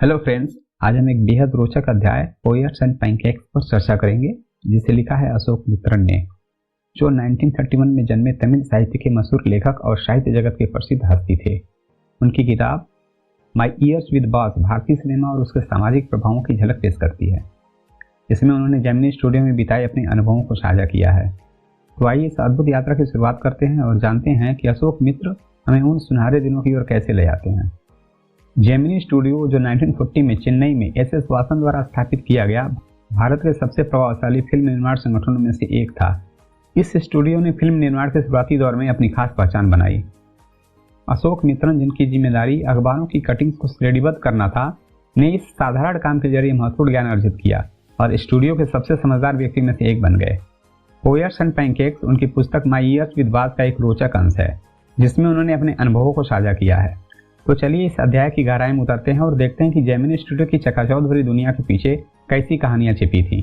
Hello friends, आज हम एक बेहद रोचक अध्याय पोयर्स एंड पैनकेक्स पर चर्चा करेंगे, जिसे लिखा है अशोक मित्रन ने, जो 1931 में जन्मे तमिल साहित्य के मशहूर लेखक और साहित्य जगत के प्रसिद्ध हस्ती थे। उनकी किताब माई ईयर्स विद बॉस भारतीय सिनेमा और उसके सामाजिक प्रभावों की झलक पेश करती है। इसमें उन्होंने जेमिनी स्टूडियो में बिताए अपने अनुभवों को साझा किया है। तो आइए इस अद्भुत यात्रा की शुरुआत करते हैं और जानते हैं कि अशोक मित्र हमें उन सुनहरे दिनों की ओर कैसे ले जाते हैं। जेमिनी स्टूडियो, जो 1940 में चेन्नई में एस.एस. वासन द्वारा स्थापित किया गया, भारत के सबसे प्रभावशाली फिल्म निर्माण संगठनों में से एक था। इस स्टूडियो ने फिल्म निर्माण के शुरुआती दौर में अपनी खास पहचान बनाई। अशोक मित्रन, जिनकी जिम्मेदारी अखबारों की कटिंग्स को श्रेणीबद्ध करना था, ने इस साधारण काम के जरिए महत्वपूर्ण ज्ञान अर्जित किया और स्टूडियो के सबसे समझदार व्यक्ति में से एक बन गए। पोयर्स एंड पैनकेक्स उनकी पुस्तक माई ईयर्स विद बॉस का एक रोचक अंश है, जिसमें उन्होंने अपने अनुभवों को साझा किया है। तो चलिए इस अध्याय की गहराई में उतरते हैं और देखते हैं कि जेमिनी स्टूडियो की चकाचौंध भरी दुनिया के पीछे कैसी कहानियां छिपी थी।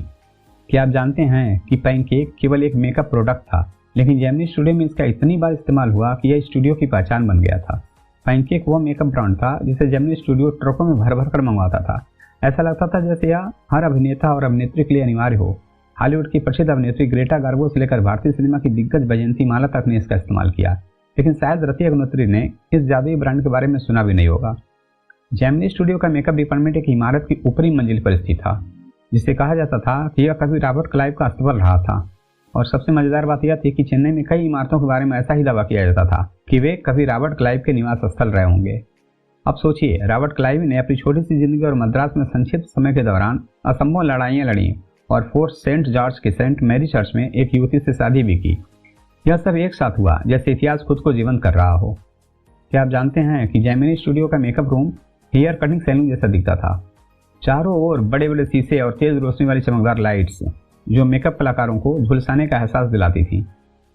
क्या आप जानते हैं कि पैनकेक केवल एक मेकअप प्रोडक्ट था, लेकिन जेमिनी स्टूडियो में इसका इतनी बार इस्तेमाल हुआ कि यह स्टूडियो की पहचान बन गया था। पैनकेक वह मेकअप ब्रांड था जिसे जेमिनी स्टूडियो ट्रकों में भर भर कर मंगवाता था। ऐसा लगता था जैसे यह हर अभिनेता और अभिनेत्री के लिए अनिवार्य हो। हॉलीवुड की प्रसिद्ध अभिनेत्री ग्रेटा गार्बो से लेकर भारतीय सिनेमा की दिग्गज वैजयंती माला तक ने इसका इस्तेमाल किया, लेकिन शायद रति अग्निहोत्री ने इस जादुई ब्रांड के बारे में सुना भी नहीं होगा। जेमिनी स्टूडियो का मेकअप डिपार्टमेंट एक इमारत की ऊपरी मंजिल पर स्थित था, जिसे कहा जाता था कि यह कभी रॉबर्ट क्लाइव का अस्तबल रहा था। और सबसे मजेदार बात यह थी कि चेन्नई में कई इमारतों के बारे में ऐसा ही दावा किया जाता था कि वे कभी रॉबर्ट क्लाइव के निवास स्थल रहे होंगे। अब सोचिए, रॉबर्ट क्लाइव ने अपनी छोटी सी जिंदगी और मद्रास में संक्षिप्त समय के दौरान असंभव लड़ाइयां लड़ी और फोर्ट सेंट जॉर्ज के सेंट मैरी चर्च में एक युवती से शादी भी की। यह सब एक साथ हुआ जैसे इतिहास खुद को जीवंत कर रहा हो। क्या आप जानते हैं कि जेमिनी स्टूडियो का makeup room hair cutting salon जैसा दिखता था। चारों ओर बड़े बड़े शीशे और तेज रोशनी वाली चमकदार लाइट्स, जो मेकअप कलाकारों को झुलसाने का एहसास दिलाती थी।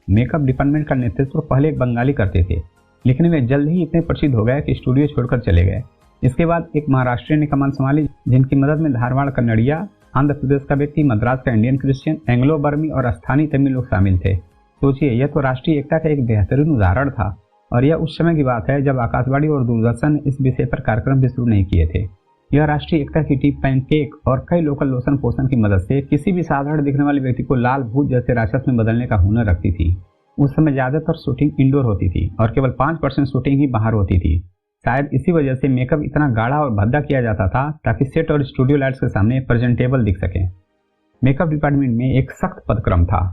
मेकअप डिपार्टमेंट का नेतृत्व पहले एक बंगाली करते थे, लेकिन वे जल्द ही इतने प्रसिद्ध हो गए कि स्टूडियो छोड़कर चले गए। इसके बाद एक महाराष्ट्रीय ने कमान संभाली, जिनकी मदद में धारवाड़ कन्नड़िया, आंध्र प्रदेश का व्यक्ति, मद्रास का इंडियन क्रिश्चियन, एंग्लो बर्मी और स्थानीय तमिल लोग शामिल थे। सोचिए, यह तो राष्ट्रीय एकता का एक बेहतरीन उदाहरण था। और यह उस समय की बात है जब आकाशवाणी और दूरदर्शन ने इस विषय पर कार्यक्रम भी शुरू नहीं किए थे। यह राष्ट्रीय एकता की टीम पैनकेक और कई लोकल लोशन पोषण की मदद से किसी भी साधारण दिखने वाले व्यक्ति को लाल भूत जैसे राक्षस में बदलने का हुनर रखती थी। उस समय ज्यादातर शूटिंग इंडोर होती थी और केवल 5% शूटिंग ही बाहर होती थी। शायद इसी वजह से मेकअप इतना गाढ़ा और भद्दा किया जाता था ताकि सेट और स्टूडियो लाइट्स के सामने प्रेजेंटेबल दिख सके। मेकअप डिपार्टमेंट में एक सख्त पदक्रम था।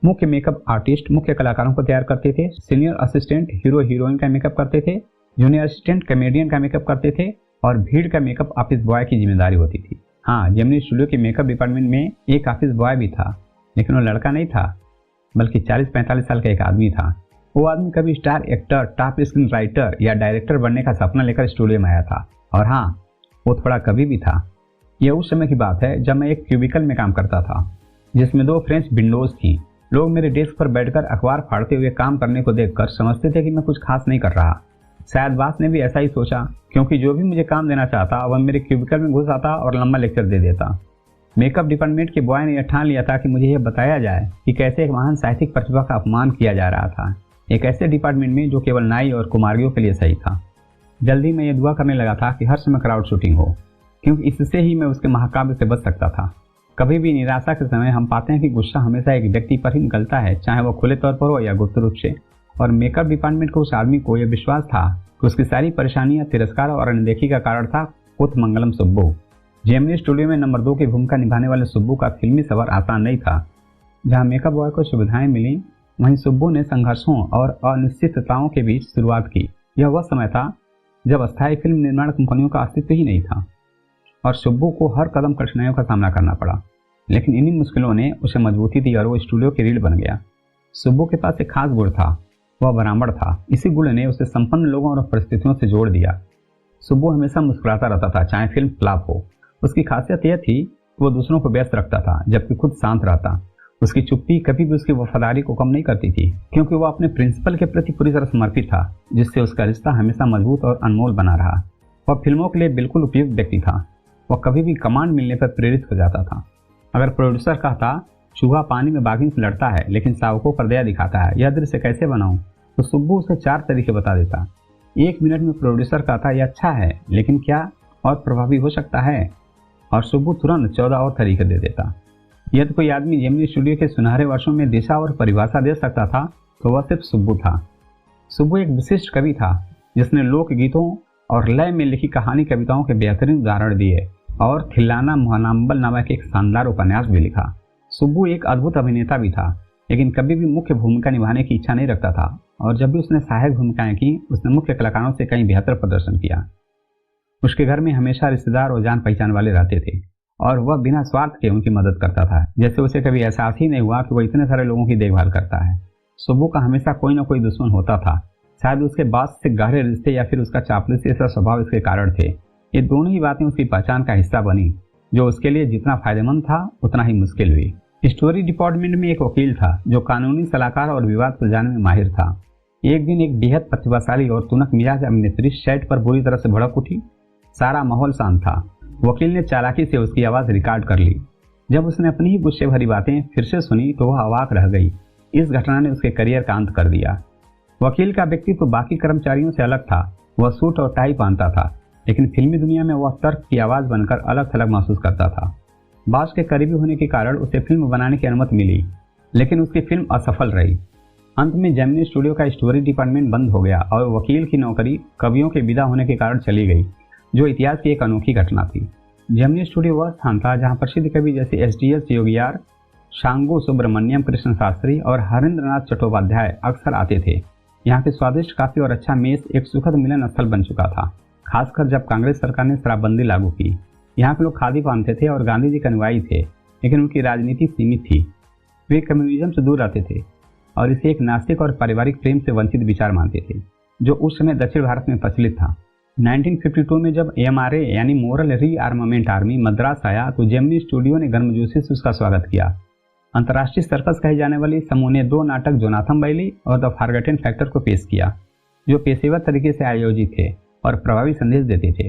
मुख्य मेकअप आर्टिस्ट मुख्य कलाकारों को तैयार करते थे, सीनियर असिस्टेंट हीरो हीरोइन का मेकअप करते थे, जूनियर असिस्टेंट कॉमेडियन का मेकअप करते थे और भीड़ का मेकअप ऑफिस बॉय की जिम्मेदारी होती थी। हाँ, जेमिनी स्टूडियो के मेकअप डिपार्टमेंट में एक ऑफिस बॉय भी था, लेकिन वो लड़का नहीं था, बल्कि 40-45 साल का एक आदमी था। वो आदमी कभी star actor, top screen writer या डायरेक्टर बनने का सपना लेकर स्टूडियो में आया था। और हाँ, वो थोड़ा कभी भी था। यह उस समय की बात है जब मैं एक क्यूबिकल में काम करता था, जिसमें 2 फ्रेंच विंडोज थी। लोग मेरे डेस्क पर बैठकर अखबार फाड़ते हुए काम करने को देखकर समझते थे कि मैं कुछ खास नहीं कर रहा। शायद बॉस ने भी ऐसा ही सोचा, क्योंकि जो भी मुझे काम देना चाहता वह मेरे क्यूबिकल में घुस आता और लंबा लेक्चर दे देता। मेकअप डिपार्टमेंट के बॉय ने यह ठान लिया था कि मुझे यह बताया जाए कि कैसे एक महान साहित्यिक प्रतिभा का अपमान किया जा रहा था, एक ऐसे डिपार्टमेंट में जो केवल नाई और कुमारियों के लिए सही था। जल्दी मैं ये दुआ करने लगा था कि हर समय क्राउड शूटिंग हो, क्योंकि इससे ही मैं उसके महाकाव्य से बच सकता था। कभी भी निराशा के समय हम पाते हैं कि गुस्सा हमेशा एक व्यक्ति पर ही निकलता है, चाहे वो खुले तौर पर हो या गुप्त रूप से। और मेकअप डिपार्टमेंट को उस आदमी को यह विश्वास था कि उसकी सारी परेशानियां तिरस्कार और अनदेखी का कारण था कुत मंगलम सुब्बू। जेमिनी स्टूडियो में नंबर 2 की भूमिका निभाने वाले सुब्बू का फिल्मी सफर आसान नहीं था। जहां मेकअप बॉय को सुविधाएं मिली, वहीं सुब्बू ने संघर्षों और अनिश्चितताओं के बीच शुरुआत की। यह वह समय था जब अस्थायी फिल्म निर्माण कंपनियों का अस्तित्व ही नहीं था और सुब्बू को हर कदम कठिनाइयों का सामना करना पड़ा। लेकिन इन्हीं मुश्किलों ने उसे मजबूती दी और वो स्टूडियो की रीढ़ बन गया। सुब्बू के पास एक खास गुण था, वह ब्राह्मण था। इसी गुण ने उसे संपन्न लोगों और परिस्थितियों से जोड़ दिया। सुब्बू हमेशा मुस्कुराता रहता था, चाहे फिल्म फ्लॉप हो। उसकी खासियत यह थी कि वो दूसरों को व्यस्त रखता था, जबकि खुद शांत रहता। उसकी चुप्पी कभी भी उसकी वफादारी को कम नहीं करती थी, क्योंकि वह अपने प्रिंसिपल के प्रति पूरी तरह समर्पित था, जिससे उसका रिश्ता हमेशा मजबूत और अनमोल बना रहा। वह फिल्मों के लिए बिल्कुल उपयुक्त व्यक्ति था। वह कभी भी कमांड मिलने पर प्रेरित हो जाता था। अगर प्रोड्यूसर कहता चूहा पानी में बाघिन से लड़ता है लेकिन शावकों पर दया दिखाता है, यह दृश्य कैसे बनाऊं, तो सुब्बू उसे 4 तरीके बता देता। 1 मिनट में प्रोड्यूसर कहता यह अच्छा है, लेकिन क्या और प्रभावी हो सकता है? और सुब्बू तुरंत 14 और तरीके दे देता। यदि कोई आदमी जेमिनी स्टूडियो के सुनहरे वर्षों में दिशा और परिभाषा दे सकता था तो वह सिर्फ सुब्बू था। सुब्बू एक विशिष्ट कवि था जिसने लोकगीतों और लय में लिखी कहानी कविताओं के बेहतरीन उदाहरण दिए और थिल्लाना मोहनाम्बल नामक एक शानदार उपन्यास भी लिखा। सुब्बू एक अद्भुत अभिनेता भी था, लेकिन कभी भी मुख्य भूमिका निभाने की इच्छा नहीं रखता था और जब भी उसने सहायक भूमिकाएं की उसने मुख्य कलाकारों से कहीं बेहतर प्रदर्शन किया। उसके घर में हमेशा रिश्तेदार और जान पहचान वाले रहते थे और वह बिना स्वार्थ के उनकी मदद करता था, जैसे उसे कभी एहसास ही नहीं हुआ कि वह इतने सारे लोगों की देखभाल करता है। सुब्बू का हमेशा कोई ना कोई दुश्मन होता था, शायद उसके बात से गहरे रिश्ते या फिर उसका चापलूसी जैसा स्वभाव इसके कारण थे। ये दोनों ही बातें उसकी पहचान का हिस्सा बनी, जो उसके लिए जितना फायदेमंद था उतना ही मुश्किल हुई। स्टोरी डिपार्टमेंट में एक वकील था जो कानूनी सलाहकार और विवाद सुलझाने में माहिर था। एक दिन एक बेहद प्रतिभाशाली और तुनक मिजाज अभिनेत्री सेट पर बुरी तरह से भड़क उठी। सारा माहौल शांत था। वकील ने चालाकी से उसकी आवाज़ रिकॉर्ड कर ली। जब उसने अपनी ही गुस्से भरी बातें फिर से सुनी तो वह अवाक रह गई। इस घटना ने उसके करियर का अंत कर दिया। वकील का व्यक्तित्व तो बाकी कर्मचारियों से अलग था। वह सूट और टाई पहनता था, लेकिन फिल्मी दुनिया में वह तर्क की आवाज़ बनकर अलग थलग महसूस करता था। बॉस के करीबी होने के कारण उसे फिल्म बनाने की अनुमति मिली, लेकिन उसकी फिल्म असफल रही। अंत में जेमिनी स्टूडियो का स्टोरी डिपार्टमेंट बंद हो गया और वकील की नौकरी कवियों के विदा होने के कारण चली गई, जो इतिहास की एक अनोखी घटना थी। जेमिनी स्टूडियो वह स्थान था जहां प्रसिद्ध कवि जैसे एस योगियार, शांगु सुब्रमण्यम कृष्ण शास्त्री और हरेंद्रनाथ चट्टोपाध्याय अक्सर आते थे। यहाँ के स्वादिष्ट काफी और अच्छा मेस एक सुखद मिलन स्थल बन चुका था, खासकर जब कांग्रेस सरकार ने शराबबंदी लागू की। यहाँ के लोग खादी पहनते थे और गांधी जी के अनुयायी थे, लेकिन उनकी राजनीति सीमित थी। वे कम्युनिज्म से दूर रहते थे और इसे एक नास्तिक और पारिवारिक प्रेम से वंचित विचार मानते थे, जो उस समय दक्षिण भारत में प्रचलित था। 1952 में जब MRA यानी मोरल रीआर्मामेंट आर्मी मद्रास आया तो जेमिनी स्टूडियो ने गर्मजोशी से उसका स्वागत किया। अंतर्राष्ट्रीय सर्कस कही जाने वाली समूह ने 2 नाटक जोनाथन बैली और द फॉरगॉटन फैक्टर को पेश किया, जो पेशेवर तरीके से आयोजित थे और प्रभावी संदेश देते थे।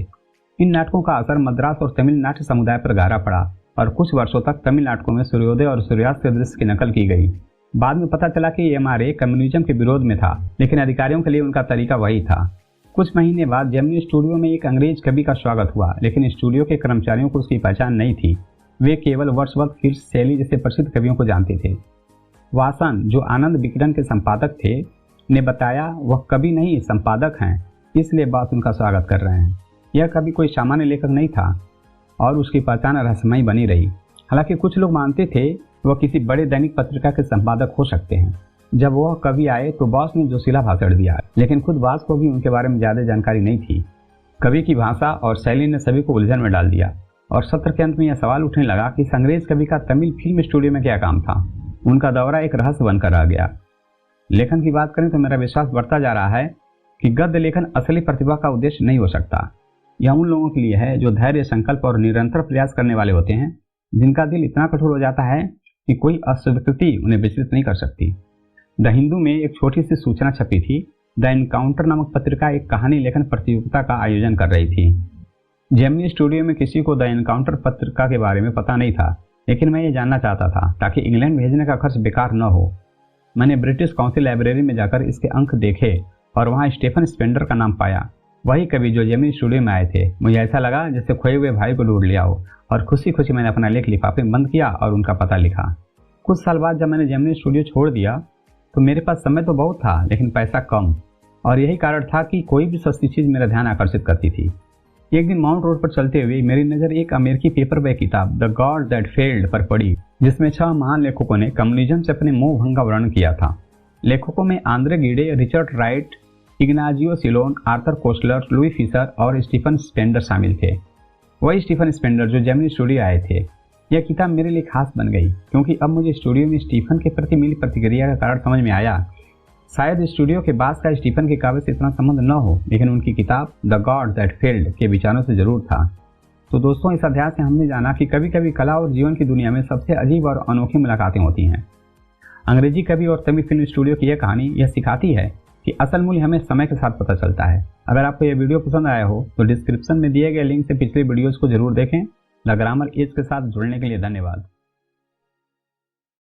इन नाटकों का असर मद्रास और तमिल नाट्य समुदाय पर गहरा पड़ा और कुछ वर्षों तक तमिल नाटकों में सूर्योदय और सूर्यास्त के दृश्य की नकल की गई। बाद में पता चला कि MRA कम्युनिज्म के विरोध में था, लेकिन अधिकारियों के लिए उनका तरीका वही था। कुछ महीने बाद जेमिनी स्टूडियो में एक अंग्रेज कवि का स्वागत हुआ, लेकिन स्टूडियो के कर्मचारियों को उसकी पहचान नहीं थी। वे केवल वर्ड्सवर्थ, किट्स, शैली जैसे प्रसिद्ध कवियों को जानते थे। वासन, जो आनंद विकिरण के संपादक थे, ने बताया वह कवि नहीं संपादक हैं, इसलिए बॉस उनका स्वागत कर रहे हैं। यह कभी कोई सामान्य लेखक नहीं था और उसकी पहचान रहस्यमयी बनी रही। हालांकि कुछ लोग मानते थे वह किसी बड़े दैनिक पत्रिका के संपादक हो सकते हैं। जब वह कवि आए तो बॉस ने जोशीला भाषण दिया, लेकिन खुद बॉस को भी उनके बारे में ज्यादा जानकारी नहीं थी। कवि की भाषा और शैली ने सभी को उलझन में डाल दिया और सत्र के अंत में यह सवाल उठने लगा कि इस अंग्रेज कवि का तमिल फिल्म स्टूडियो में क्या काम था। उनका दौरा एक रहस्य बनकर रह गया। लेखन की बात करें तो मेरा विश्वास बढ़ता जा रहा है कि गद्य लेखन असली प्रतिभा का उद्देश्य नहीं हो सकता। यह उन लोगों के लिए है जो धैर्य, संकल्प और निरंतर प्रयास करने वाले होते हैं, जिनका दिल इतना कठोर हो जाता है कि कोई अस्वीकृति उन्हें विचलित नहीं कर सकती। द हिंदू में एक छोटी सी सूचना छपी थी। द एनकाउंटर नामक पत्रिका एक कहानी लेखन प्रतियोगिता का आयोजन कर रही थी। जेमिनी स्टूडियो में किसी को द एनकाउंटर पत्रिका के बारे में पता नहीं था, लेकिन मैं ये जानना चाहता था ताकि इंग्लैंड भेजने का खर्च बेकार न हो। मैंने ब्रिटिश काउंसिल लाइब्रेरी में जाकर इसके अंक देखे और वहाँ स्टीफन स्पेंडर का नाम पाया, वही कवि जो जेमिनी स्टूडियो में आए थे। मुझे ऐसा लगा जैसे खोए हुए भाई को ढूंढ लिया हो और खुशी खुशी मैंने अपना लेख लिफाफे में बंद किया और उनका पता लिखा। कुछ साल बाद जब मैंने जेमिनी स्टूडियो छोड़ दिया तो मेरे पास समय तो बहुत था, लेकिन पैसा कम, और यही कारण था कि कोई भी सस्ती चीज़ मेरा ध्यान आकर्षित करती थी। एक दिन माउंट रोड पर चलते हुए मेरी नज़र एक अमेरिकी पेपरबैक किताब द गॉड दैट फेल्ड पर पड़ी, जिसमें 6 महान लेखकों ने कम्युनिज्म से अपने मोह भंग का वर्णन किया था। लेखकों में André Gide, Richard Wright, Ignazio Silone, Arthur Koestler, Louis Fischer और स्टीफन स्पेंडर शामिल थे। वही स्टीफन स्पेंडर जो जेमिनी स्टूडियो आए थे। यह किताब मेरे लिए खास बन गई क्योंकि अब मुझे स्टूडियो में स्टीफन के प्रति मिली प्रतिक्रिया का कारण समझ में आया। शायद स्टूडियो के बास का स्टीफन के काव्य से इतना संबंध न हो, लेकिन उनकी किताब द गॉड दैट फेल्ड के विचारों से जरूर था। तो दोस्तों, इस अध्याय से हमने जाना कि कभी कभी कला और जीवन की दुनिया में सबसे अजीब और अनोखी मुलाकातें होती हैं। अंग्रेजी कवि और तमिल फिल्म स्टूडियो की यह कहानी यह सिखाती है कि असल मूल्य हमें समय के साथ पता चलता है। अगर आपको यह वीडियो पसंद आया हो तो डिस्क्रिप्शन में दिए गए लिंक से पिछले वीडियोस को जरूर देखें। द ग्रामर एज के साथ जुड़ने के लिए धन्यवाद।